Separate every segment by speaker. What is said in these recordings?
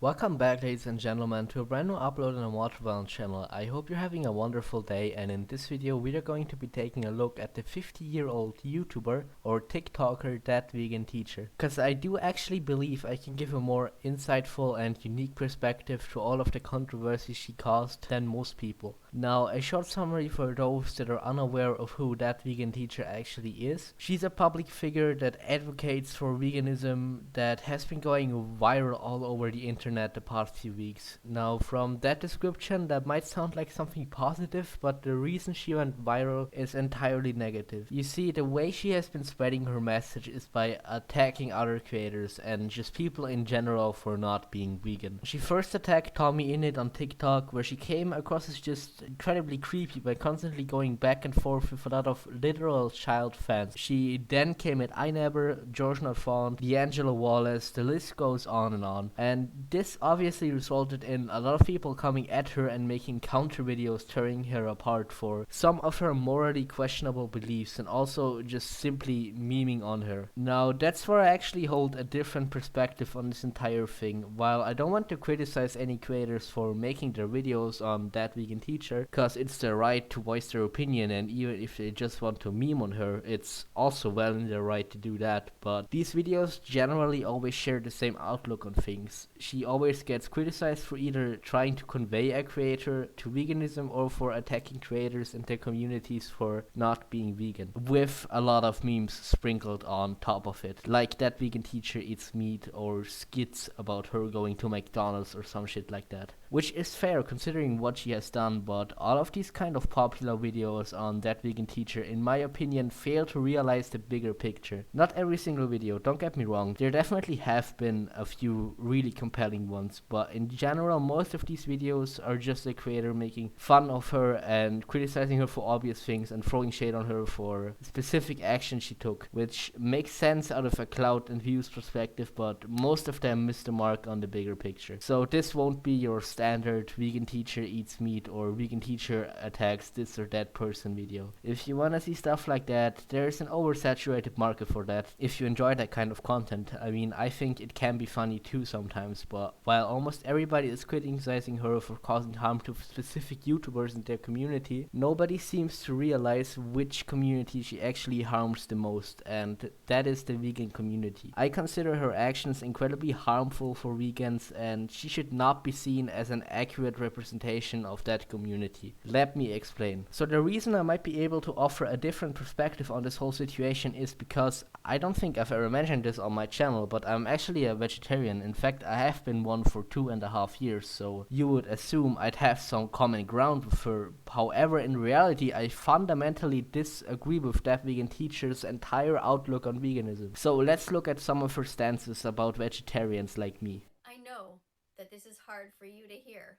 Speaker 1: Welcome back, ladies and gentlemen, to a brand new upload on the Materwelon channel. I hope you're having a wonderful day, and in this video we are going to be taking a look at the 50-year-old YouTuber or Tik Toker That Vegan Teacher. Cause I do actually believe I can give a more insightful and unique perspective to all of the controversies she caused than most people. Now, a short summary for those that are unaware of who That Vegan Teacher actually is. She's a public figure that advocates for veganism that has been going viral all over the internet the past few weeks. Now, from that description, that might sound like something positive, but the reason she went viral is entirely negative. You see, the way she has been spreading her message is by attacking other creators and just people in general for not being vegan. She first attacked Tommyinnit on TikTok, where she came across as just incredibly creepy by constantly going back and forth with a lot of literal child fans. She then came at iNabber, GeorgeNotFound, D'Angelo Wallace, the list goes on and on. And this obviously resulted in a lot of people coming at her and making counter videos tearing her apart for some of her morally questionable beliefs and also just simply memeing on her. Now, that's where I actually hold a different perspective on this entire thing. While I don't want to criticize any creators for making their videos on That Vegan Teacher, cause it's their right to voice their opinion, and even if they just want to meme on her, it's also well in their right to do that. But these videos generally always share the same outlook on things. She always gets criticized for either trying to convey a creator to veganism or for attacking creators and their communities for not being vegan, with a lot of memes sprinkled on top of it, like That Vegan Teacher eats meat or skits about her going to McDonald's or some shit like that. Which is fair considering what she has done, but all of these kind of popular videos on That Vegan Teacher, in my opinion, fail to realize the bigger picture. Not every single video, don't get me wrong, there definitely have been a few really compelling ones, but in general most of these videos are just the creator making fun of her and criticizing her for obvious things and throwing shade on her for specific action she took, which makes sense out of a clout and views perspective, but most of them miss the mark on the bigger picture. So this won't be your standard vegan teacher eats meat or vegan teacher attacks this or that person video. If you wanna see stuff like that, there's an oversaturated market for that. If you enjoy that kind of content, I mean, I think it can be funny too sometimes, but while almost everybody is criticizing her for causing harm to specific YouTubers in their community, nobody seems to realize which community she actually harms the most, and that is the vegan community. I consider her actions incredibly harmful for vegans, and she should not be seen as an accurate representation of that community. Let me explain. So the reason I might be able to offer a different perspective on this whole situation is because I don't think I've ever mentioned this on my channel, but I'm actually a vegetarian. In fact, I have been one for 2.5 years, so you would assume I'd have some common ground with her. However, in reality, I fundamentally disagree with That Vegan Teacher's entire outlook on veganism. So let's look at some of her stances about vegetarians like me.
Speaker 2: I know that this is hard for you to hear,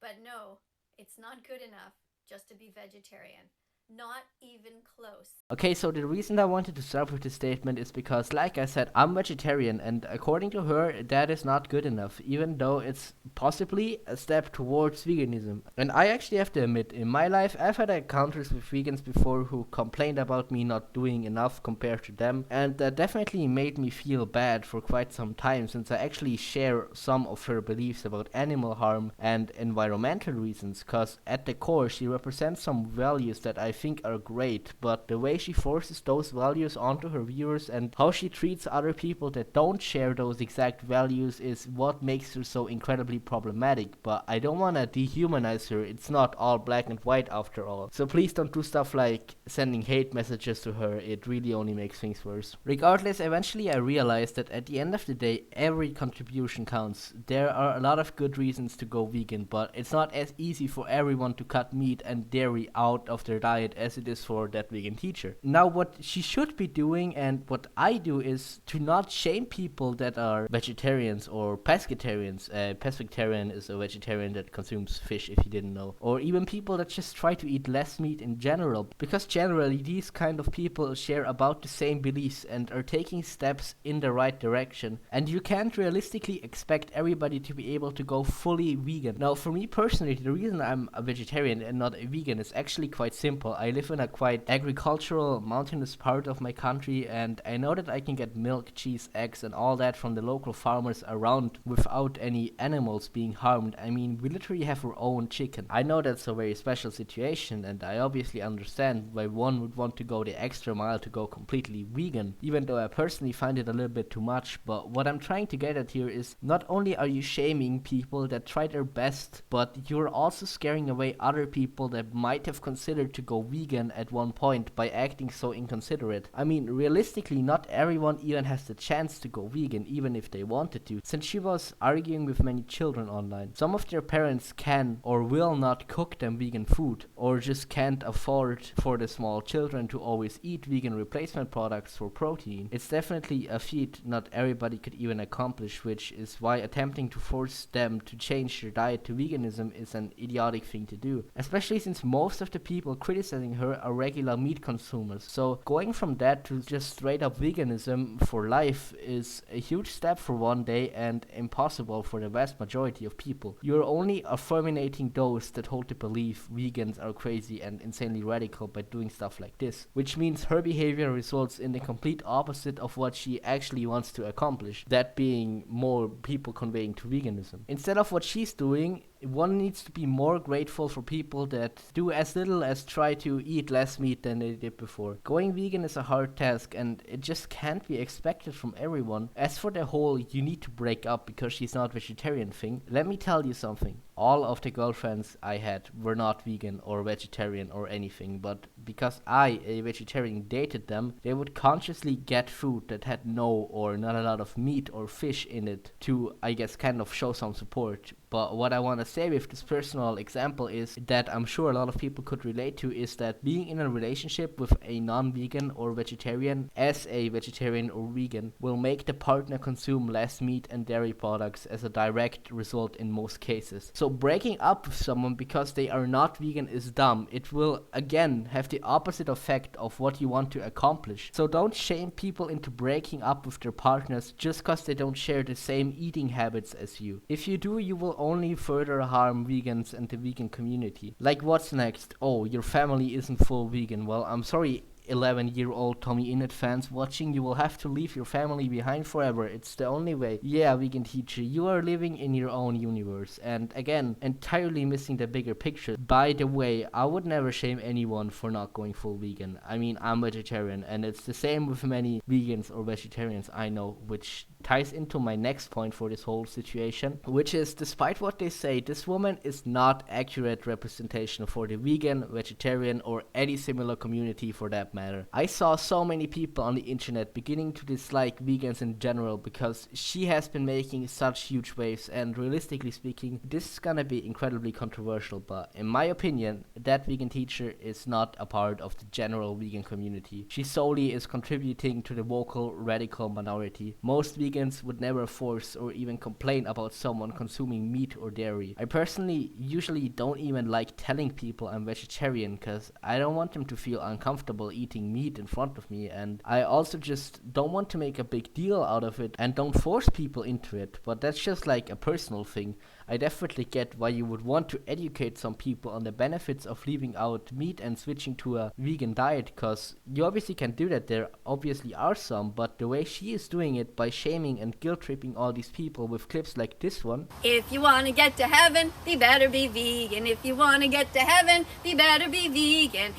Speaker 2: but no, it's not good enough just to be vegetarian. Not even close.
Speaker 1: Okay, so the reason I wanted to start with this statement is because, like I said, I'm vegetarian, and according to her, that is not good enough, even though it's possibly a step towards veganism. And I actually have to admit, in my life, I've had encounters with vegans before who complained about me not doing enough compared to them, and that definitely made me feel bad for quite some time, since I actually share some of her beliefs about animal harm and environmental reasons, cause at the core, she represents some values that I think are great, but the way she forces those values onto her viewers and how she treats other people that don't share those exact values is what makes her so incredibly problematic. But I don't wanna dehumanize her, it's not all black and white after all. So please don't do stuff like sending hate messages to her, it really only makes things worse. Regardless, eventually I realized that at the end of the day, every contribution counts. There are a lot of good reasons to go vegan, but it's not as easy for everyone to cut meat and dairy out of their diet as it is for That Vegan Teacher. Now, what she should be doing and what I do is to not shame people that are vegetarians or pescatarians. Pescatarian is a vegetarian that consumes fish, if you didn't know. Or even people that just try to eat less meat in general, because generally these kind of people share about the same beliefs and are taking steps in the right direction. And you can't realistically expect everybody to be able to go fully vegan. Now, for me personally, the reason I'm a vegetarian and not a vegan is actually quite simple. I live in a quite agricultural, mountainous part of my country, and I know that I can get milk, cheese, eggs, and all that from the local farmers around without any animals being harmed. I mean, we literally have our own chicken. I know that's a very special situation, and I obviously understand why one would want to go the extra mile to go completely vegan, even though I personally find it a little bit too much. But what I'm trying to get at here is, not only are you shaming people that try their best, but you're also scaring away other people that might have considered to go vegan at one point by acting so inconsiderate. I mean, realistically, not everyone even has the chance to go vegan, even if they wanted to, since she was arguing with many children online. Some of their parents can or will not cook them vegan food, or just can't afford for the small children to always eat vegan replacement products for protein. It's definitely a feat not everybody could even accomplish, which is why attempting to force them to change their diet to veganism is an idiotic thing to do, especially since most of the people criticizing her are regular meat consumers. So going from that to just straight up veganism for life is a huge step for one day and impossible for the vast majority of people. You're only affirmating those that hold the belief vegans are crazy and insanely radical by doing stuff like this, which means her behavior results in the complete opposite of what she actually wants to accomplish, that being more people conveying to veganism. Instead of what she's doing, one needs to be more grateful for people that do as little as try to eat less meat than they did before. Going vegan is a hard task, and it just can't be expected from everyone. As for the whole "you need to break up because she's not vegetarian" thing, let me tell you something. All of the girlfriends I had were not vegan or vegetarian or anything, but because I, a vegetarian, dated them, they would consciously get food that had no or not a lot of meat or fish in it to, I guess, kind of show some support. But what I want to say with this personal example is that I'm sure a lot of people could relate to, is that being in a relationship with a non-vegan or vegetarian, as a vegetarian or vegan, will make the partner consume less meat and dairy products as a direct result in most cases. So breaking up with someone because they are not vegan is dumb. It will again have the opposite effect of what you want to accomplish. So don't shame people into breaking up with their partners just because they don't share the same eating habits as you. If you do, you will only further harm vegans and the vegan community. Like, what's next? Oh, your family isn't full vegan. Well, I'm sorry, 11-year-old Tommyinnit fans watching, you will have to leave your family behind forever. It's the only way. Yeah, vegan teacher, you are living in your own universe, and again, entirely missing the bigger picture. By the way, I would never shame anyone for not going full vegan. I mean, I'm vegetarian, and it's the same with many vegans or vegetarians I know, which ties into my next point for this whole situation, which is, despite what they say, this woman is not accurate representation for the vegan, vegetarian, or any similar community for that matter. I saw so many people on the internet beginning to dislike vegans in general because she has been making such huge waves, and realistically speaking, this is gonna be incredibly controversial, but in my opinion, that vegan teacher is not a part of the general vegan community. She solely is contributing to the vocal radical minority. Most vegans would never force or even complain about someone consuming meat or dairy. I personally usually don't even like telling people I'm vegetarian because I don't want them to feel uncomfortable eating meat in front of me, and I also just don't want to make a big deal out of it and don't force people into it, but that's just like a personal thing. I definitely get why you would want to educate some people on the benefits of leaving out meat and switching to a vegan diet, because you obviously can do that. There obviously are some, but the way she is doing it by shaming and guilt-tripping all these people with clips like this one.
Speaker 2: If you want to get to heaven, you better be vegan. If you want to get to heaven, you better be vegan.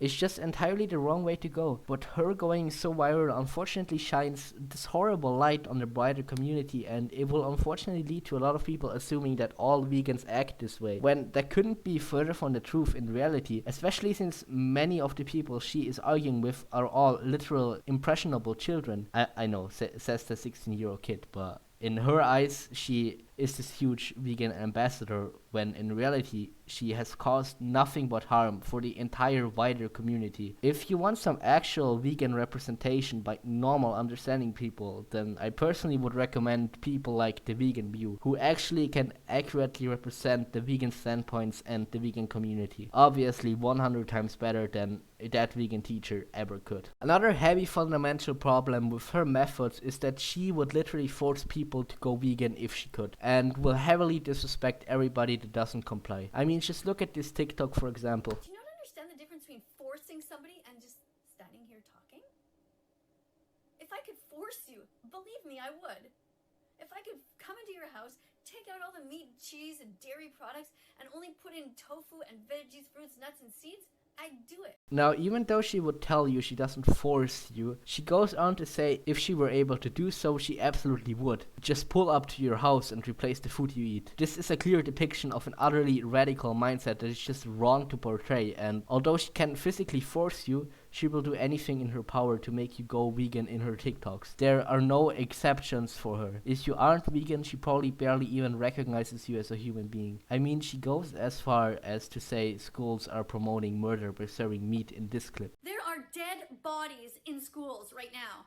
Speaker 1: It's just entirely the wrong way to go. But her going so viral unfortunately shines this horrible light on the brighter community, and it will unfortunately lead to a lot of people assuming that all vegans act this way, when that couldn't be further from the truth in reality, especially since many of the people she is arguing with are all literal impressionable children. I know, says the 16-year-old kid, but in her eyes, she is this huge vegan ambassador, when in reality, she has caused nothing but harm for the entire wider community. If you want some actual vegan representation by normal understanding people, then I personally would recommend people like The Vegan View, who actually can accurately represent the vegan standpoints and the vegan community. Obviously 100 times better than that vegan teacher ever could. Another heavy fundamental problem with her methods is that she would literally force people to go vegan if she could, and will heavily disrespect everybody that doesn't comply. I mean, just look at this TikTok, for example.
Speaker 2: Do you not understand the difference between Believe me, I would. If I could come into your house, take out all the meat, cheese, and dairy products, and only put in tofu and veggies, fruits, nuts, and seeds, I'd do it.
Speaker 1: Now, even though she would tell you she doesn't force you, she goes on to say if she were able to do so, she absolutely would. Just pull up to your house and replace the food you eat. This is a clear depiction of an utterly radical mindset that is just wrong to portray, and although she can't physically force you, she will do anything in her power to make you go vegan in her TikToks. There are no exceptions for her. If you aren't vegan, she probably barely even recognizes you as a human being. I mean, she goes as far as to say schools are promoting murder by serving meat in this clip.
Speaker 2: There are dead bodies in schools right now.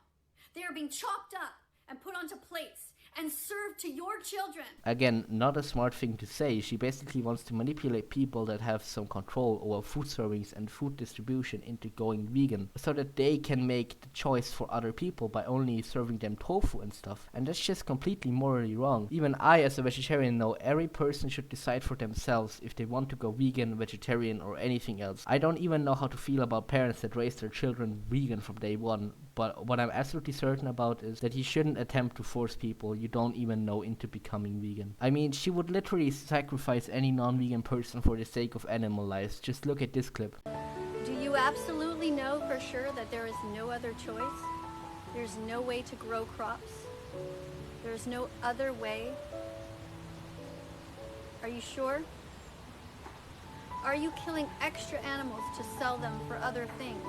Speaker 2: They are being chopped up and put onto plates and served to your children.
Speaker 1: Again, not a smart thing to say. She basically wants to manipulate people that have some control over food servings and food distribution into going vegan, so that they can make the choice for other people by only serving them tofu and stuff. And that's just completely morally wrong. Even I, as a vegetarian, know every person should decide for themselves if they want to go vegan, vegetarian, or anything else. I don't even know how to feel about parents that raise their children vegan from day one, but what I'm absolutely certain about is that you shouldn't attempt to force people you don't even know into becoming vegan. I mean, she would literally sacrifice any non-vegan person for the sake of animal lives. Just look at this clip.
Speaker 2: Do you absolutely know for sure that there is no other choice? There's no way to grow crops? There's no other way? Are you sure? Are you killing extra animals to sell them for other things?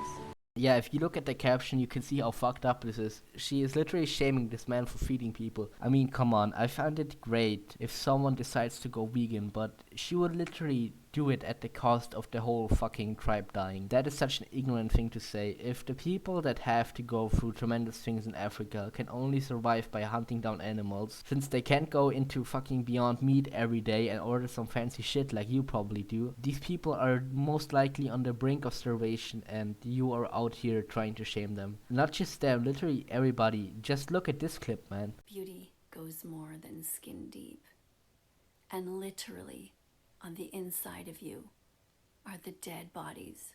Speaker 1: Yeah, if you look at the caption, you can see how fucked up this is. She is literally shaming this man for feeding people. I mean, come on, I found it great if someone decides to go vegan, but she would literally do it at the cost of the whole fucking tribe dying. That is such an ignorant thing to say. If the people that have to go through tremendous things in Africa can only survive by hunting down animals, since they can't go into fucking Beyond Meat every day and order some fancy shit like you probably do, these people are most likely on the brink of starvation and you are out here trying to shame them. Not just them, literally everybody. Just look at this clip, man.
Speaker 2: Beauty goes more than skin deep. And literally, on the inside of you are the dead bodies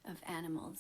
Speaker 2: of animals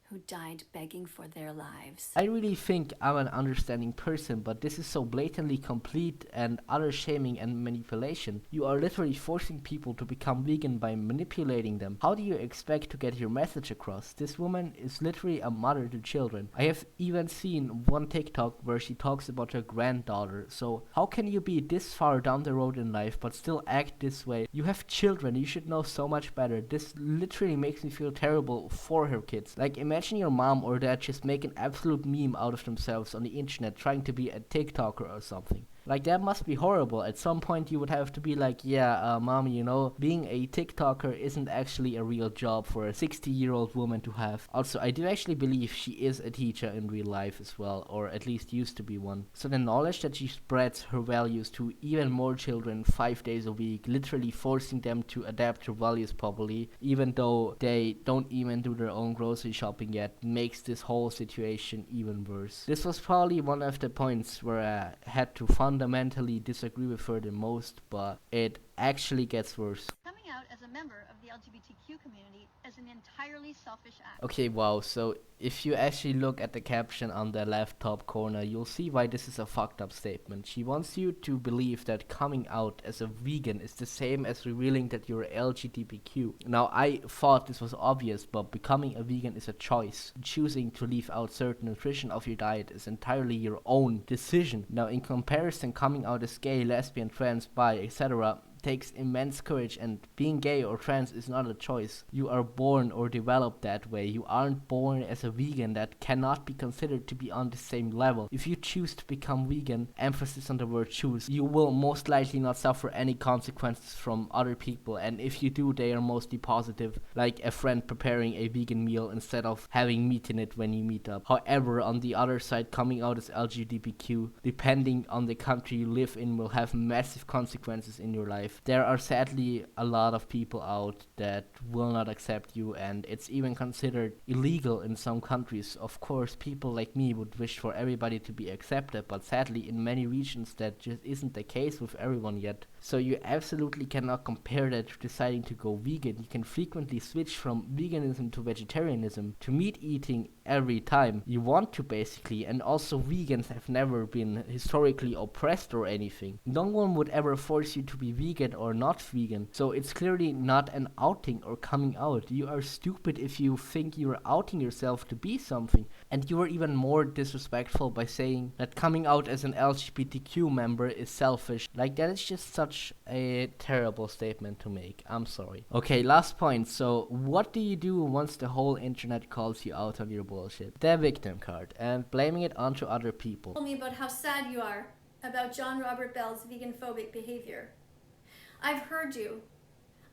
Speaker 2: who died begging for their lives.
Speaker 1: I really think I'm an understanding person, but this is so blatantly complete and utter shaming and manipulation. You are literally forcing people to become vegan by manipulating them. How do you expect to get your message across? This woman is literally a mother to children. I have even seen one TikTok where she talks about her granddaughter. So how can you be this far down the road in life but still act this way? You have children, you should know so much better. This literally makes me feel terrible for her kids. Like, imagine your mom or dad just make an absolute meme out of themselves on the internet trying to be a TikToker or something. Like, that must be horrible. At some point you would have to be like, yeah, mom, you know, being a TikToker isn't actually a real job for a 60-year-old woman to have. Also, I do actually believe she is a teacher in real life as well, or at least used to be one. So the knowledge that she spreads her values to even more children 5 days a week, literally forcing them to adapt her values properly, even though they don't even do their own grocery shopping yet, makes this whole situation even worse. This was probably one of the points where I had to fundamentally disagree with her the most, but it actually gets worse.
Speaker 2: Coming out as a member of the LGBTQ community is an entirely selfish act.
Speaker 1: Okay, wow, so if you actually look at the caption on the left top corner, you'll see why this is a fucked up statement. She wants you to believe that coming out as a vegan is the same as revealing that you're LGBTQ. Now, I thought this was obvious, but becoming a vegan is a choice. Choosing to leave out certain nutrition of your diet is entirely your own decision. Now, in comparison, coming out as gay, lesbian, trans, bi, etc. takes immense courage, and being gay or trans is not a choice. You are born or developed that way. You aren't born as a vegan. That cannot be considered to be on the same level. If you choose to become vegan, emphasis on the word choose, you will most likely not suffer any consequences from other people, and if you do, they are mostly positive, like a friend preparing a vegan meal instead of having meat in it when you meet up. However, on the other side, coming out as LGBTQ, depending on the country you live in, will have massive consequences in your life. There are sadly a lot of people out that will not accept you, and it's even considered illegal in some countries. Of course, people like me would wish for everybody to be accepted, but sadly in many regions that just isn't the case with everyone yet. So you absolutely cannot compare that to deciding to go vegan. You can frequently switch from veganism to vegetarianism, to meat eating every time you want to, basically. And also, vegans have never been historically oppressed or anything. No one would ever force you to be vegan or not vegan, so it's clearly not an outing or coming out. You are stupid if you think you're outing yourself to be something. And you are even more disrespectful by saying that coming out as an LGBTQ member is selfish. Like, that is just such a terrible statement to make. I'm sorry. Okay, last point. So, what do you do once the whole internet calls you out on your bullshit? The victim card, and blaming it onto other people.
Speaker 2: Tell me about how sad you are about John Robert Bell's veganphobic behavior. I've heard you.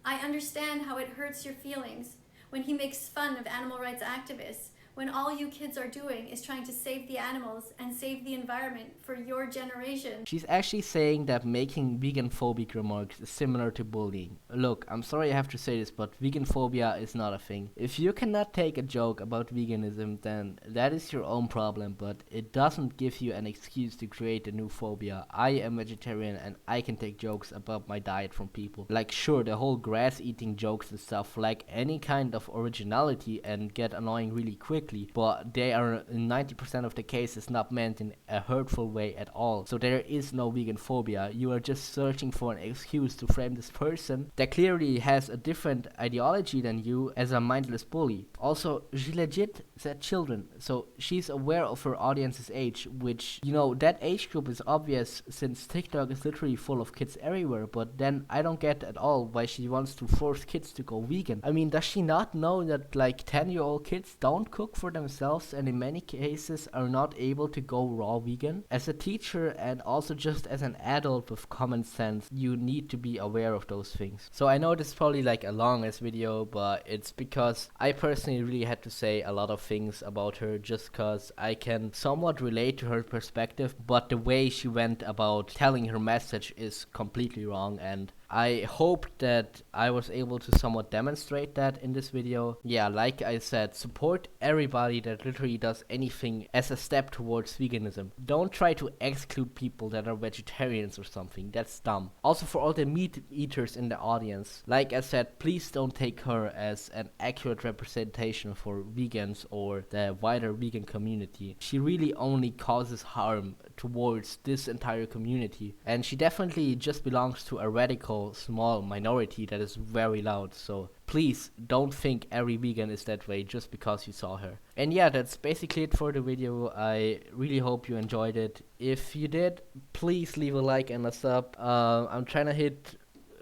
Speaker 2: I understand how it hurts your feelings when he makes fun of animal rights activists, when all you kids are doing is trying to save the animals and save the environment for your generation.
Speaker 1: She's actually saying that making vegan-phobic remarks is similar to bullying. Look, I'm sorry I have to say this, but veganphobia is not a thing. If you cannot take a joke about veganism, then that is your own problem, but it doesn't give you an excuse to create a new phobia. I am vegetarian and I can take jokes about my diet from people. Like, sure, the whole grass-eating jokes and stuff lack any kind of originality and get annoying really quick, but they are in 90% of the cases not meant in a hurtful way at all. So there is no vegan phobia. You are just searching for an excuse to frame this person that clearly has a different ideology than you as a mindless bully. Also, she legit said children, so she's aware of her audience's age, which, you know, that age group is obvious since TikTok is literally full of kids everywhere, but then I don't get at all why she wants to force kids to go vegan. I mean, does she not know that like 10-year-old kids don't cook for themselves and in many cases are not able to go raw vegan? As a teacher and also just as an adult with common sense, you need to be aware of those things. So I know this is probably like a long-ass video, but it's because I personally really had to say a lot of things about her just cause I can somewhat relate to her perspective, but the way she went about telling her message is completely wrong, and I hope that I was able to somewhat demonstrate that in this video. Yeah, like I said, support everybody that literally does anything as a step towards veganism. Don't try to exclude people that are vegetarians or something, that's dumb. Also, for all the meat eaters in the audience, like I said, please don't take her as an accurate representation for vegans or the wider vegan community. She really only causes harm towards this entire community, and she definitely just belongs to a radical small minority that is very loud. So please don't think every vegan is that way just because you saw her. And yeah, that's basically it for the video. I really hope you enjoyed it. If you did, please leave a like and a sub. I'm trying to hit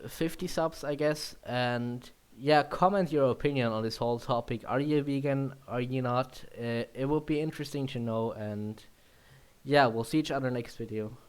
Speaker 1: 50 subs, I guess, and yeah, comment your opinion on this whole topic. Are you a vegan? Are you not? It would be interesting to know, and yeah, we'll see each other next video.